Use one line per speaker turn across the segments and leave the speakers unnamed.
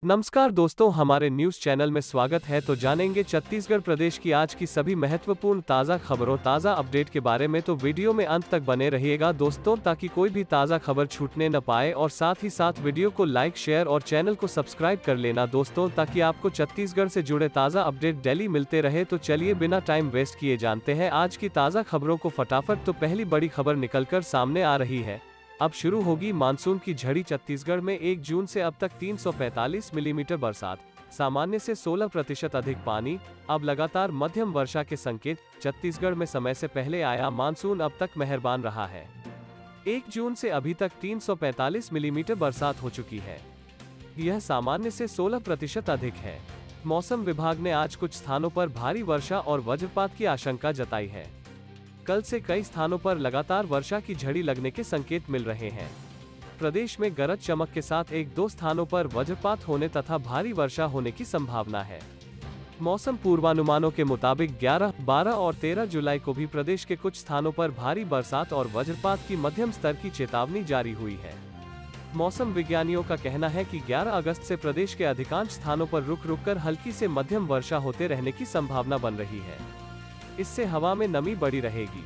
नमस्कार दोस्तों, हमारे न्यूज चैनल में स्वागत है। तो जानेंगे छत्तीसगढ़ प्रदेश की आज की सभी महत्वपूर्ण ताज़ा खबरों, ताज़ा अपडेट के बारे में। तो वीडियो में अंत तक बने रहिएगा दोस्तों, ताकि कोई भी ताज़ा खबर छूटने न पाए। और साथ ही साथ वीडियो को लाइक, शेयर और चैनल को सब्सक्राइब कर लेना दोस्तों, ताकि आपको छत्तीसगढ़ से जुड़े ताज़ा अपडेट डेली मिलते रहे। तो चलिए बिना टाइम वेस्ट किए जानते हैं आज की ताज़ा खबरों को फटाफट। तो पहली बड़ी खबर निकलकर सामने आ रही है। अब शुरू होगी मानसून की झड़ी। छत्तीसगढ़ में 1 जून से अब तक 345 मिलीमीटर बरसात, सामान्य से 16% अधिक पानी। अब लगातार मध्यम वर्षा के संकेत। छत्तीसगढ़ में समय से पहले आया मानसून अब तक मेहरबान रहा है। 1 जून से अभी तक 345 मिलीमीटर बरसात हो चुकी है। यह सामान्य से 16% अधिक है। मौसम विभाग ने आज कुछ स्थानों पर भारी वर्षा और वज्रपात की आशंका जताई है। कल से कई स्थानों पर लगातार वर्षा की झड़ी लगने के संकेत मिल रहे हैं। प्रदेश में गरज चमक के साथ 1-2 स्थानों पर वज्रपात होने तथा भारी वर्षा होने की संभावना है। मौसम पूर्वानुमानों के मुताबिक 11, 12 और 13 जुलाई को भी प्रदेश के कुछ स्थानों पर भारी बरसात और वज्रपात की मध्यम स्तर की चेतावनी जारी हुई है। मौसम विज्ञानियों का कहना है कि 11 अगस्त से प्रदेश के अधिकांश स्थानों पर रुक रुक कर हल्की से मध्यम वर्षा होते रहने की संभावना बन रही है। इससे हवा में नमी बढ़ी रहेगी।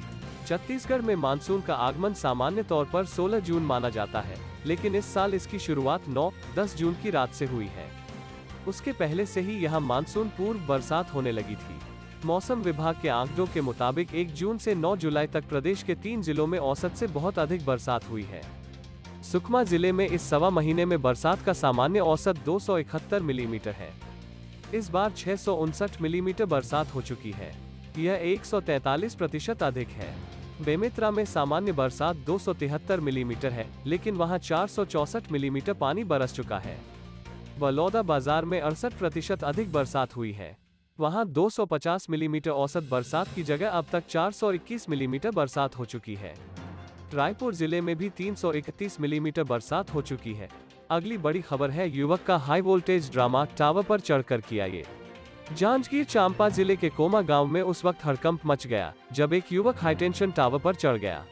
छत्तीसगढ़ में मानसून का आगमन सामान्य तौर पर 16 जून माना जाता है, लेकिन इस साल इसकी शुरुआत 9-10 जून की रात से हुई है। उसके पहले से ही यहां मानसून पूर्व बरसात होने लगी थी। मौसम विभाग के आंकड़ों के मुताबिक 1 जून से 9 जुलाई तक प्रदेश के 3 जिलों में औसत से बहुत अधिक बरसात हुई है। सुकमा जिले में इस सवा महीने में बरसात का सामान्य औसत 271 मिलीमीटर है। इस बार 659 मिलीमीटर बरसात हो चुकी है। यह 143% अधिक है। बेमेतरा में सामान्य बरसात 273 मिलीमीटर है, लेकिन वहां 464 मिलीमीटर पानी बरस चुका है। बलौदा बाजार में 68% अधिक बरसात हुई है। वहां 250 मिलीमीटर औसत बरसात की जगह अब तक 421 मिलीमीटर बरसात हो चुकी है। रायपुर जिले में भी 331 मिलीमीटर बरसात हो चुकी है। अगली बड़ी खबर है, युवक का हाई वोल्टेज ड्रामा, टावर पर चढ़कर किया ये। जांजगीर चांपा जिले के कोमा गांव में उस वक्त हड़कंप मच गया जब एक युवक हाईटेंशन टावर पर चढ़ गया।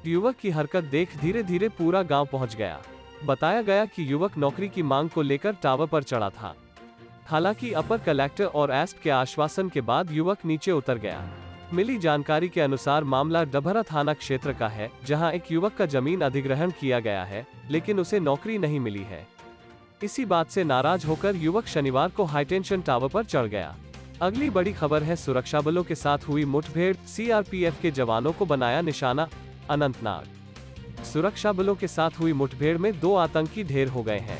युवक की हरकत देख धीरे धीरे पूरा गांव पहुंच गया। बताया गया कि युवक नौकरी की मांग को लेकर टावर पर चढ़ा था। हालांकि अपर कलेक्टर और एसपी के आश्वासन के बाद युवक नीचे उतर गया। मिली जानकारी के अनुसार मामला डभरा थाना क्षेत्र का है, जहां एक युवक का जमीन अधिग्रहण किया गया है, लेकिन उसे नौकरी नहीं मिली है। इसी बात से नाराज होकर युवक शनिवार को हाईटेंशन टावर पर चढ़ गया। अगली बड़ी खबर है, सुरक्षा बलों के साथ हुई मुठभेड़, सीआरपीएफ के जवानों को बनाया निशाना। अनंतनाग सुरक्षा बलों के साथ हुई मुठभेड़ में 2 आतंकी ढेर हो गए हैं।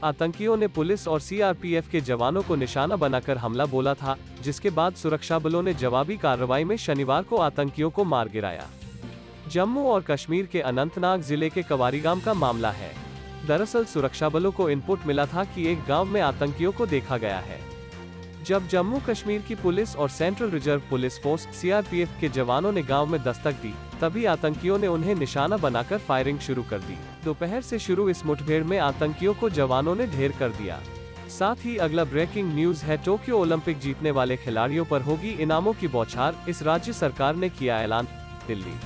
आतंकियों ने पुलिस और सीआरपीएफ के जवानों को निशाना बनाकर हमला बोला था, जिसके बाद सुरक्षा बलों ने जवाबी कार्रवाई में शनिवार को आतंकियों को मार गिराया। जम्मू और कश्मीर के अनंतनाग जिले के कवारीगाम का मामला है। दरअसल सुरक्षा बलों को इनपुट मिला था कि एक गांव में आतंकियों को देखा गया है। जब जम्मू कश्मीर की पुलिस और central reserve police force CRPF के जवानों ने गांव में दस्तक दी, तभी आतंकियों ने उन्हें निशाना बनाकर फायरिंग शुरू कर दी। दोपहर से शुरू इस मुठभेड़ में आतंकियों को जवानों ने ढेर कर दिया। साथ ही अगला ब्रेकिंग न्यूज है, टोक्यो ओलंपिक जीतने वाले खिलाड़ियों पर होगी इनामों की बौछार, इस राज्य सरकार ने किया ऐलान। दिल्ली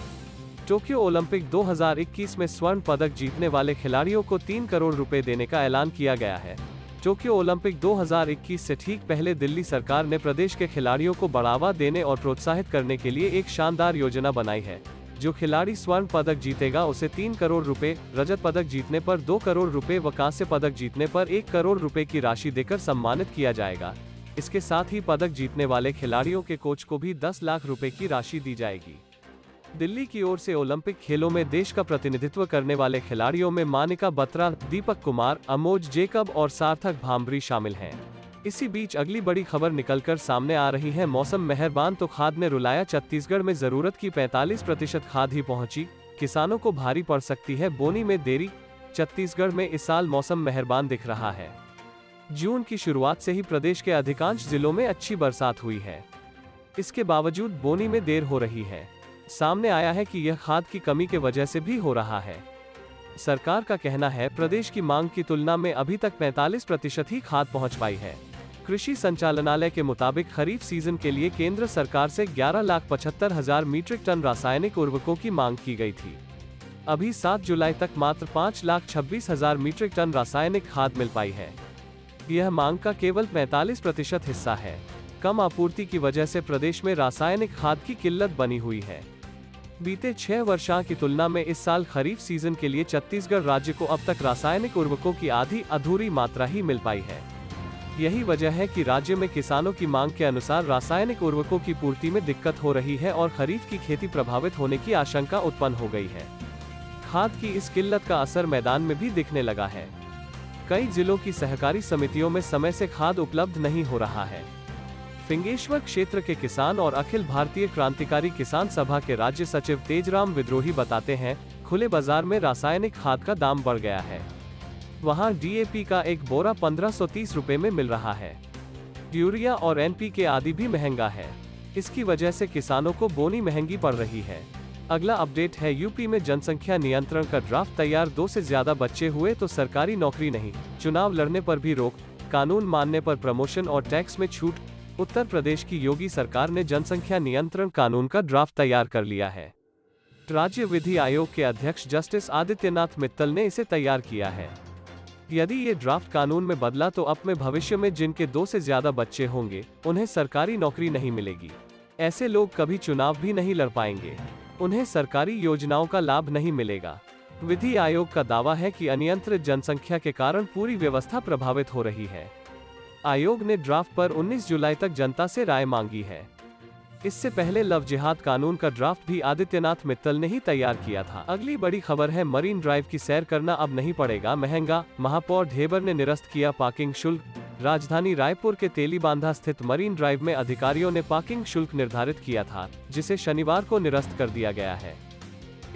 टोक्यो ओलंपिक 2021 में स्वर्ण पदक जीतने वाले खिलाड़ियों को 3 करोड़ रुपए देने का ऐलान किया गया है। टोक्यो ओलंपिक 2021 से ठीक पहले दिल्ली सरकार ने प्रदेश के खिलाड़ियों को बढ़ावा देने और प्रोत्साहित करने के लिए एक शानदार योजना बनाई है। जो खिलाड़ी स्वर्ण पदक जीतेगा उसे 3 करोड़ रुपए, रजत पदक जीतने पर 2 करोड़ रुपए व कांस्य पदक जीतने पर 1 करोड़ रुपए की राशि देकर सम्मानित किया जाएगा। इसके साथ ही पदक जीतने वाले खिलाड़ियों के कोच को भी 10 लाख रुपए की राशि दी जाएगी। दिल्ली की ओर से ओलंपिक खेलों में देश का प्रतिनिधित्व करने वाले खिलाड़ियों में मानिका बत्रा, दीपक कुमार, अमोज जेकब और सार्थक भांबरी शामिल हैं। इसी बीच अगली बड़ी खबर निकलकर सामने आ रही है, मौसम मेहरबान तो खाद ने रुलाया। छत्तीसगढ़ में जरूरत की 45% खाद ही पहुंची, किसानों को भारी पड़ सकती है बोनी में देरी। छत्तीसगढ़ में इस साल मौसम मेहरबान दिख रहा है। जून की शुरुआत से ही प्रदेश के अधिकांश जिलों में अच्छी बरसात हुई है। इसके बावजूद बोनी में देर हो रही है। सामने आया है कि यह खाद की कमी के वजह से भी हो रहा है। सरकार का कहना है, प्रदेश की मांग की तुलना में अभी तक 45% ही खाद पहुंच पाई है। कृषि संचालनालय के मुताबिक खरीफ सीजन के लिए केंद्र सरकार से 11,75,000 मीट्रिक टन रासायनिक उर्वरकों की मांग की गई थी। अभी 7 जुलाई तक मात्र 5,26,000 मीट्रिक टन रासायनिक खाद मिल पाई है। यह मांग का केवल 45% हिस्सा है। कम आपूर्ति की वजह से प्रदेश में रासायनिक खाद की किल्लत बनी हुई है। बीते 6 वर्षों की तुलना में इस साल खरीफ सीजन के लिए छत्तीसगढ़ राज्य को अब तक रासायनिक उर्वरकों की आधी अधूरी मात्रा ही मिल पाई है। यही वजह है कि राज्य में किसानों की मांग के अनुसार रासायनिक उर्वरकों की पूर्ति में दिक्कत हो रही है और खरीफ की खेती प्रभावित होने की आशंका उत्पन्न हो गई है। खाद की इस किल्लत का असर मैदान में भी दिखने लगा है। कई जिलों की सहकारी समितियों में समय से खाद उपलब्ध नहीं हो रहा है। फिंगेश्वर क्षेत्र के किसान और अखिल भारतीय क्रांतिकारी किसान सभा के राज्य सचिव तेजराम विद्रोही बताते हैं, खुले बाजार में रासायनिक खाद का दाम बढ़ गया है। वहां डीएपी का एक बोरा 1530 रुपए में मिल रहा है। यूरिया और एनपीके आदि भी महंगा है। इसकी वजह से किसानों को बोनी महंगी पड़ रही है। अगला अपडेट है, यूपी में जनसंख्या नियंत्रण का ड्राफ्ट तैयार। 2 से ज्यादा बच्चे हुए तो सरकारी नौकरी नहीं, चुनाव लड़ने पर भी रोक, कानून मानने पर प्रमोशन और टैक्स में छूट। उत्तर प्रदेश की योगी सरकार ने जनसंख्या नियंत्रण कानून का ड्राफ्ट तैयार कर लिया है। राज्य विधि आयोग के अध्यक्ष जस्टिस आदित्यनाथ मित्तल ने इसे तैयार किया है। यदि ये ड्राफ्ट कानून में बदला तो अब में भविष्य में जिनके 2 से ज्यादा बच्चे होंगे उन्हें सरकारी नौकरी नहीं मिलेगी। ऐसे लोग कभी चुनाव भी नहीं लड़ पाएंगे। उन्हें सरकारी योजनाओं का लाभ नहीं मिलेगा। विधि आयोग का दावा है कि अनियंत्रित जनसंख्या के कारण पूरी व्यवस्था प्रभावित हो रही है। आयोग ने ड्राफ्ट पर 19 जुलाई तक जनता से राय मांगी है। इससे पहले लव जिहाद कानून का ड्राफ्ट भी आदित्यनाथ मित्तल ने ही तैयार किया था। अगली बड़ी खबर है, मरीन ड्राइव की सैर करना अब नहीं पड़ेगा महंगा। महापौर ढेबर ने निरस्त किया पार्किंग शुल्क। राजधानी रायपुर के तेलीबांधा स्थित मरीन ड्राइव में अधिकारियों ने पार्किंग शुल्क निर्धारित किया था, जिसे शनिवार को निरस्त कर दिया गया है।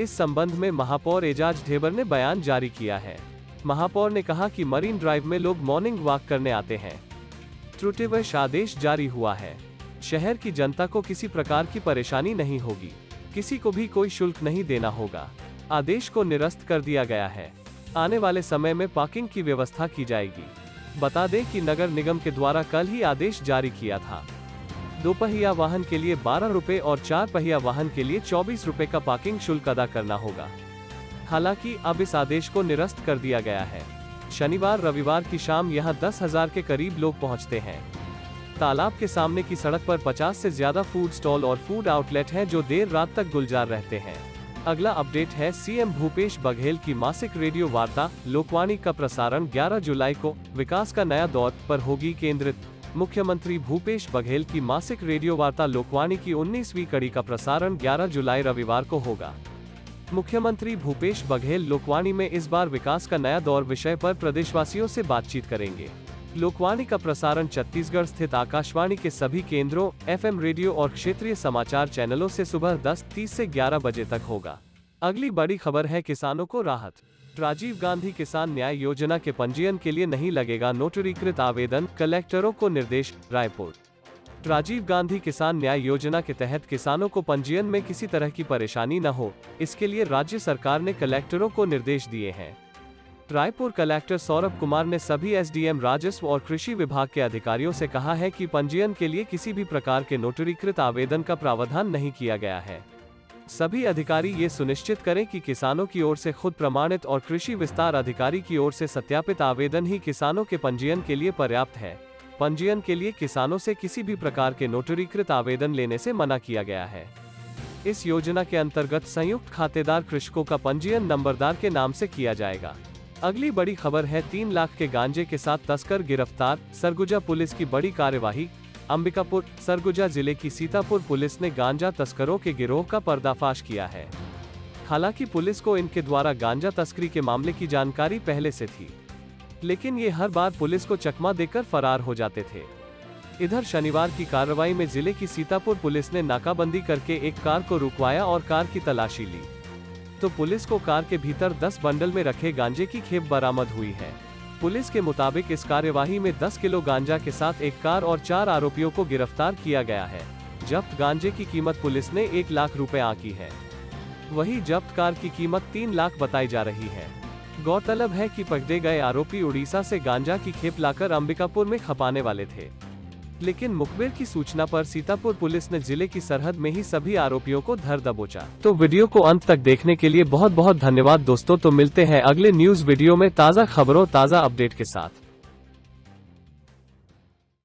इस संबंध में महापौर एजाज ढेबर ने बयान जारी किया है। महापौर ने कहा कि मरीन ड्राइव में लोग मॉर्निंग वॉक करने आते हैं। त्रुटिवश आदेश जारी हुआ है। शहर की जनता को किसी प्रकार की परेशानी नहीं होगी, किसी को भी कोई शुल्क नहीं देना होगा। आदेश को निरस्त कर दिया गया है। आने वाले समय में पार्किंग की व्यवस्था की जाएगी। बता दें कि नगर निगम के द्वारा कल ही आदेश जारी किया था। 2 पहिया वाहन के लिए 12 रुपए और 4 पहिया वाहन के लिए 24 रुपए का पार्किंग शुल्क अदा करना होगा। हालांकि अब इस आदेश को निरस्त कर दिया गया है। शनिवार रविवार की शाम यहां 10,000 के करीब लोग पहुंचते हैं। तालाब के सामने की सड़क पर 50 से ज्यादा फूड स्टॉल और फूड आउटलेट हैं जो देर रात तक गुलजार रहते हैं। अगला अपडेट है, सीएम भूपेश बघेल की मासिक रेडियो वार्ता लोकवाणी का प्रसारण 11 जुलाई को विकास का नया दौर पर होगी केंद्रित। मुख्यमंत्री भूपेश बघेल की मासिक रेडियो वार्ता लोकवाणी की 19वीं कड़ी का प्रसारण 11 जुलाई रविवार को होगा। मुख्यमंत्री भूपेश बघेल लोकवाणी में इस बार विकास का नया दौर विषय पर प्रदेशवासियों से बातचीत करेंगे। लोकवाणी का प्रसारण छत्तीसगढ़ स्थित आकाशवाणी के सभी केंद्रों, एफएम रेडियो और क्षेत्रीय समाचार चैनलों से सुबह 10:30 से 11 बजे तक होगा। अगली बड़ी खबर है, किसानों को राहत। राजीव गांधी किसान न्याय योजना के पंजीयन के लिए नहीं लगेगा नोटरीकृत आवेदन, कलेक्टरों को निर्देश। रायपुर। राजीव गांधी किसान न्याय योजना के तहत किसानों को पंजीयन में किसी तरह की परेशानी न हो, इसके लिए राज्य सरकार ने कलेक्टरों को निर्देश दिए हैं। रायपुर कलेक्टर सौरभ कुमार ने सभी एसडीएम राजस्व और कृषि विभाग के अधिकारियों से कहा है कि पंजीयन के लिए किसी भी प्रकार के नोटरीकृत आवेदन का प्रावधान नहीं किया गया है। सभी अधिकारी ये सुनिश्चित करें कि किसानों की ओर से खुद प्रमाणित और कृषि विस्तार अधिकारी की ओर से सत्यापित आवेदन ही किसानों के पंजीयन के लिए पर्याप्त है। पंजीयन के लिए किसानों से किसी भी प्रकार के नोटरीकृत आवेदन लेने से मना किया गया है। इस योजना के अंतर्गत संयुक्त खातेदार कृषकों का पंजीयन नंबरदार के नाम से किया जाएगा। अगली बड़ी खबर है, 3 लाख के गांजे के साथ तस्कर गिरफ्तार। सरगुजा पुलिस की बड़ी कार्यवाही। अंबिकापुर। सरगुजा जिले की सीतापुर पुलिस ने गांजा तस्करों के गिरोह का पर्दाफाश किया है। हालांकि पुलिस को इनके द्वारा गांजा तस्करी के मामले की जानकारी पहले से थी, लेकिन ये हर बार पुलिस को चकमा देकर फरार हो जाते थे। इधर शनिवार की कार्रवाई में जिले की सीतापुर पुलिस ने नाकाबंदी करके एक कार को रुकवाया और कार की तलाशी ली, तो पुलिस को कार के भीतर 10 बंडल में रखे गांजे की खेप बरामद हुई है। पुलिस के मुताबिक इस कार्यवाही में 10 किलो गांजा के साथ एक कार और 4 आरोपियों को गिरफ्तार किया गया है। जब्त गांजे की कीमत पुलिस ने 1 लाख रुपए आंकी है। वहीं जब्त कार की कीमत 3 लाख बताई जा रही है। गौरतलब है कि पकड़े गए आरोपी उड़ीसा से गांजा की खेप लाकर अंबिकापुर में खपाने वाले थे, लेकिन मुखबिर की सूचना पर सीतापुर पुलिस ने जिले की सरहद में ही सभी आरोपियों को धर दबोचा। तो वीडियो को अंत तक देखने के लिए बहुत बहुत धन्यवाद दोस्तों। तो मिलते हैं अगले न्यूज वीडियो में ताज़ा खबरों ताज़ा अपडेट के साथ।